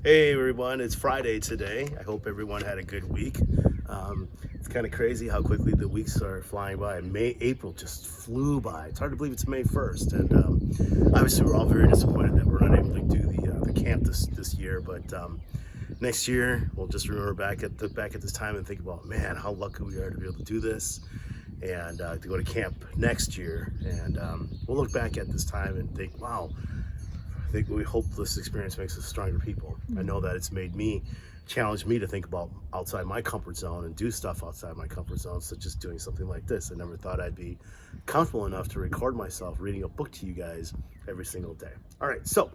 Hey everyone, it's Friday today. I hope everyone had a good week. It's kind of crazy how quickly the weeks are flying by. April just flew by. It's hard to believe it's May 1st, and obviously we're all very disappointed that we're not able to do the camp this year. But next year we'll just remember back at this time and think about, man, how lucky we are to be able to do this and to go to camp next year. And we'll look back at this time and think, wow. We hope this experience makes us stronger people. I know that it's challenged me to think about outside my comfort zone and do stuff outside my comfort zone, such as doing something like this. I never thought I'd be comfortable enough to record myself reading a book to you guys every single day. All right, so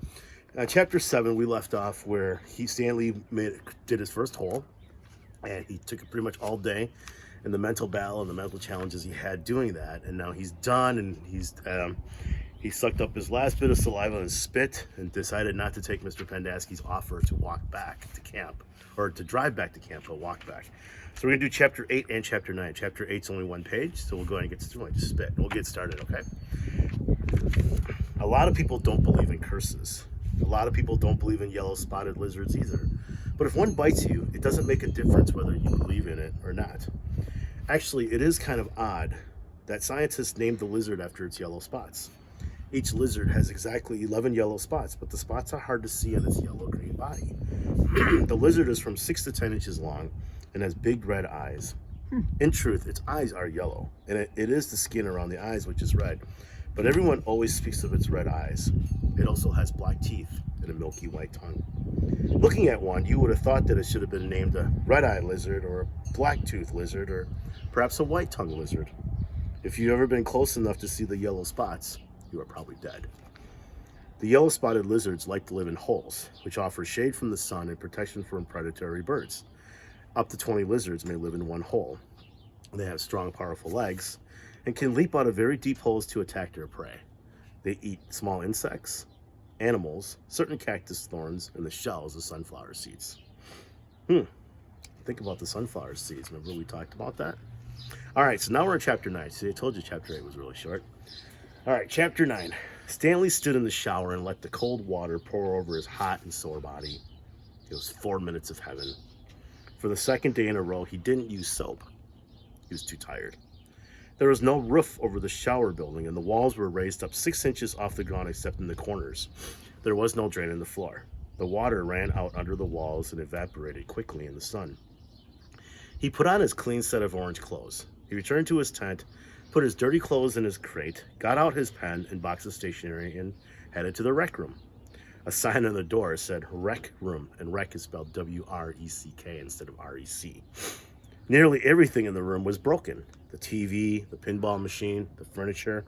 chapter 7, we left off where Stanley did his first hole, and he took it pretty much all day and the mental battle and the mental challenges he had doing that. And now he's done, and he sucked up his last bit of saliva and spit and decided not to take Mr. Pendaski's offer to walk back to camp, or to drive back to camp, but walk back. So we're gonna do chapter 8 and chapter 9. Chapter 8's only one page, so we'll go ahead and just spit. We'll get started, okay? A lot of people don't believe in curses. A lot of people don't believe in yellow spotted lizards either. But if one bites you, it doesn't make a difference whether you believe in it or not. Actually, it is kind of odd that scientists named the lizard after its yellow spots. Each lizard has exactly 11 yellow spots, but the spots are hard to see on its yellow-green body. The lizard is from 6 to 10 inches long and has big red eyes. In truth, its eyes are yellow, and it is the skin around the eyes which is red. But everyone always speaks of its red eyes. It also has black teeth and a milky white tongue. Looking at one, you would have thought that it should have been named a red-eye lizard or a black-tooth lizard or perhaps a white-tongue lizard. If you've ever been close enough to see the yellow spots, you are probably dead. The yellow-spotted lizards like to live in holes, which offer shade from the sun and protection from predatory birds. Up to 20 lizards may live in one hole. They have strong, powerful legs and can leap out of very deep holes to attack their prey. They eat small insects, animals, certain cactus thorns, and the shells of sunflower seeds. Think about the sunflower seeds. Remember we talked about that? All right, so now we're in chapter 9. See, I told you chapter 8 was really short. All right, chapter 9. Stanley stood in the shower and let the cold water pour over his hot and sore body. It was 4 minutes of heaven. For the second day in a row, he didn't use soap. He was too tired. There was no roof over the shower building, and the walls were raised up 6 inches off the ground except in the corners. There was no drain in the floor. The water ran out under the walls and evaporated quickly in the sun. He put on his clean set of orange clothes. He returned to his tent, put his dirty clothes in his crate, got out his pen and box of stationery, and headed to the rec room. A sign on the door said rec room, and rec is spelled W-R-E-C-K instead of R-E-C. Nearly everything in the room was broken. The TV, the pinball machine, the furniture.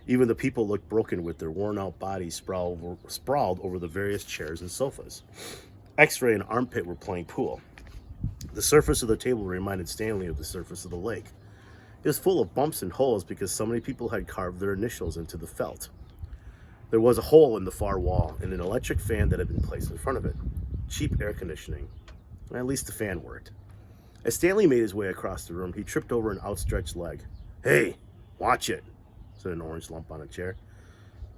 Even the people looked broken with their worn-out bodies sprawled over the various chairs and sofas. X-Ray and Armpit were playing pool. The surface of the table reminded Stanley of the surface of the lake. It was full of bumps and holes because so many people had carved their initials into the felt. There was a hole in the far wall and an electric fan that had been placed in front of it. Cheap air conditioning. At least the fan worked. As Stanley made his way across the room, he tripped over an outstretched leg. "Hey, watch it," said an orange lump on a chair.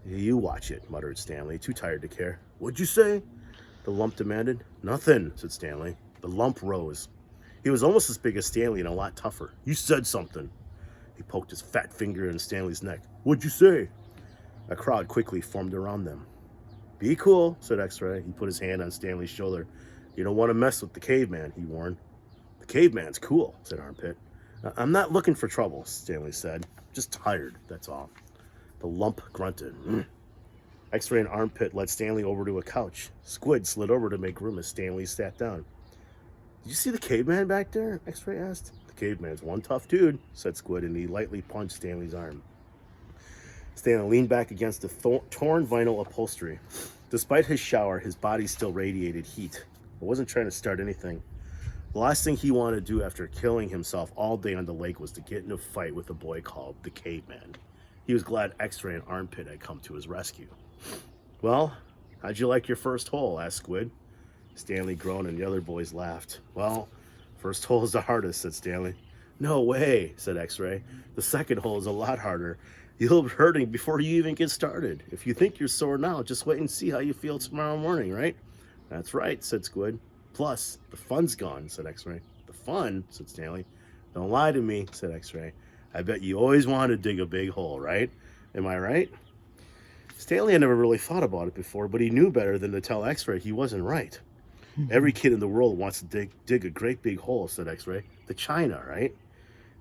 "You watch it," muttered Stanley, too tired to care. "What'd you say?" the lump demanded. "Nothing," said Stanley. The lump rose. He was almost as big as Stanley and a lot tougher. "You said something." He poked his fat finger in Stanley's neck. "What'd you say?" A crowd quickly formed around them. "Be cool," said X-Ray. He put his hand on Stanley's shoulder. "You don't want to mess with the caveman," he warned. "The caveman's cool," said Armpit. "I'm not looking for trouble," Stanley said. "Just tired, that's all." The lump grunted. X-Ray and Armpit led Stanley over to a couch. Squid slid over to make room as Stanley sat down. "Did you see the caveman back there?" X-Ray asked. "The caveman's one tough dude," said Squid, and he lightly punched Stanley's arm. Stanley leaned back against the torn vinyl upholstery. Despite his shower, his body still radiated heat. He wasn't trying to start anything. The last thing he wanted to do after killing himself all day on the lake was to get in a fight with a boy called the Caveman. He was glad X-Ray and Armpit had come to his rescue. "Well, how'd you like your first hole?" asked Squid. Stanley groaned and the other boys laughed. "Well, first hole is the hardest," said Stanley. "No way," said X-Ray. "The second hole is a lot harder. You'll be hurting before you even get started. If you think you're sore now, just wait and see how you feel tomorrow morning, right?" That's right, said Squid. Plus, the fun's gone, said X-Ray. The fun, said Stanley. Don't lie to me, said X-Ray. I bet you always wanted to dig a big hole, right? Am I right? Stanley had never really thought about it before, but he knew better than to tell X-Ray he wasn't right. Every kid in the world wants to dig a great big hole, said X-Ray. The China, right?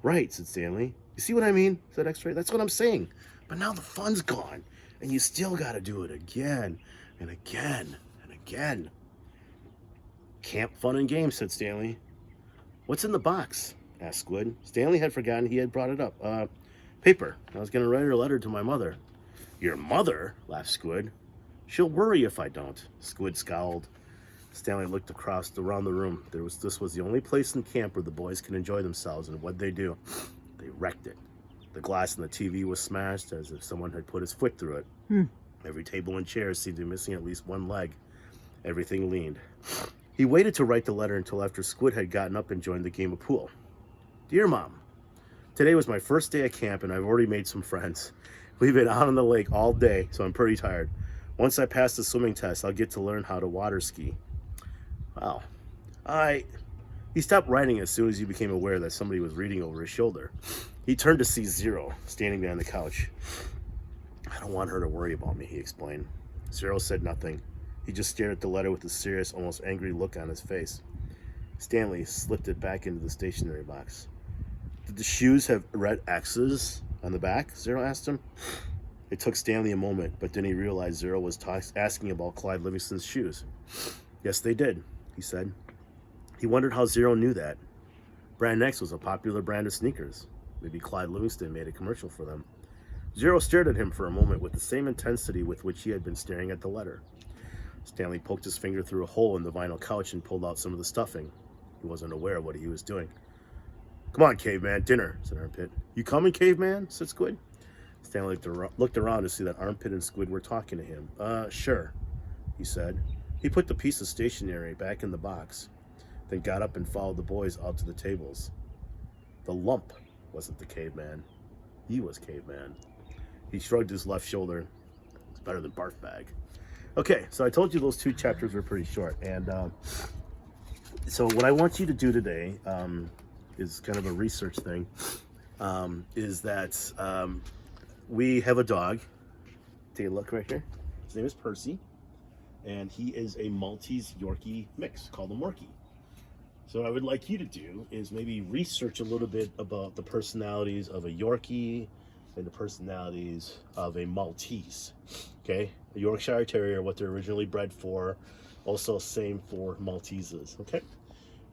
Right, said Stanley. You see what I mean, said X-Ray. That's what I'm saying. But now the fun's gone, and you still got to do it again and again and again. Camp fun and games, said Stanley. What's in the box? Asked Squid. Stanley had forgotten he had brought it up. Paper. I was going to write her a letter to my mother. Your mother? Laughed Squid. She'll worry if I don't. Squid scowled. Stanley looked around the room. This was the only place in camp where the boys could enjoy themselves, and what'd they do? They wrecked it. The glass in the TV was smashed as if someone had put his foot through it. Every table and chair seemed to be missing at least one leg. Everything leaned. He waited to write the letter until after Squid had gotten up and joined the game of pool. Dear Mom, today was my first day at camp and I've already made some friends. We've been out on the lake all day, so I'm pretty tired. Once I pass the swimming test, I'll get to learn how to water ski. Wow. He stopped writing as soon as he became aware that somebody was reading over his shoulder. He turned to see Zero standing there on the couch. I don't want her to worry about me, he explained. Zero said nothing. He just stared at the letter with a serious, almost angry look on his face. Stanley slipped it back into the stationery box. Did the shoes have red X's on the back? Zero asked him. It took Stanley a moment, but then he realized Zero was asking about Clyde Livingston's shoes. Yes, they did, he said. He wondered how Zero knew that. Brand X was a popular brand of sneakers. Maybe Clyde Livingston made a commercial for them. Zero stared at him for a moment with the same intensity with which he had been staring at the letter. Stanley poked his finger through a hole in the vinyl couch and pulled out some of the stuffing. He wasn't aware of what he was doing. Come on, caveman, dinner, said Armpit. You coming, caveman? Said Squid. Stanley looked around to see that Armpit and Squid were talking to him. Sure, he said. He put the piece of stationery back in the box, then got up and followed the boys out to the tables. The lump wasn't the caveman. He was caveman. He shrugged his left shoulder. It's better than barf bag. Okay, so I told you those two chapters were pretty short. And so what I want you to do today is kind of a research thing, is that we have a dog. Take a look right here. His name is Percy. And he is a Maltese Yorkie mix called a Morkie. So what I would like you to do is maybe research a little bit about the personalities of a Yorkie and the personalities of a Maltese. Okay? A Yorkshire Terrier, what they're originally bred for. Also same for Malteses. Okay?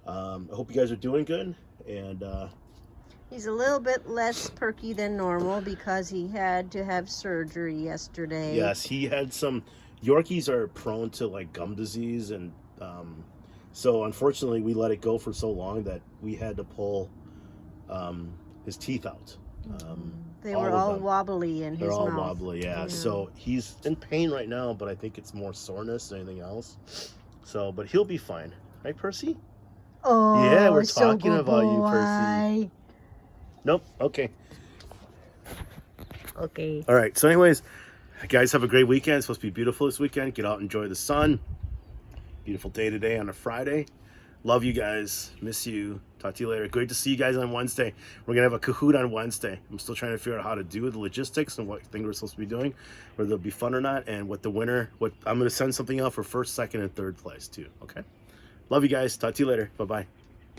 I hope you guys are doing good. And he's a little bit less perky than normal because he had to have surgery yesterday. yes, he had some... Yorkies are prone to like gum disease, and so unfortunately we let it go for so long that we had to pull his teeth out. They were all wobbly in his mouth. They're all wobbly, yeah. So he's in pain right now, but I think it's more soreness than anything else. So, but he'll be fine, right, Percy? Oh, yeah, we're so talking good about you, boy. Percy. Nope. Okay. Okay. All right. So, anyways, guys, have a great weekend. It's supposed to be beautiful this weekend. Get out and enjoy the sun. Beautiful day today on a Friday. Love you guys. Miss you. Talk to you later. Great to see you guys on Wednesday. We're going to have a Kahoot on Wednesday. I'm still trying to figure out how to do the logistics and what thing we're supposed to be doing, whether it'll be fun or not, and what the winner, I'm going to send something out for first, second, and third place too. Okay? Love you guys. Talk to you later. Bye-bye.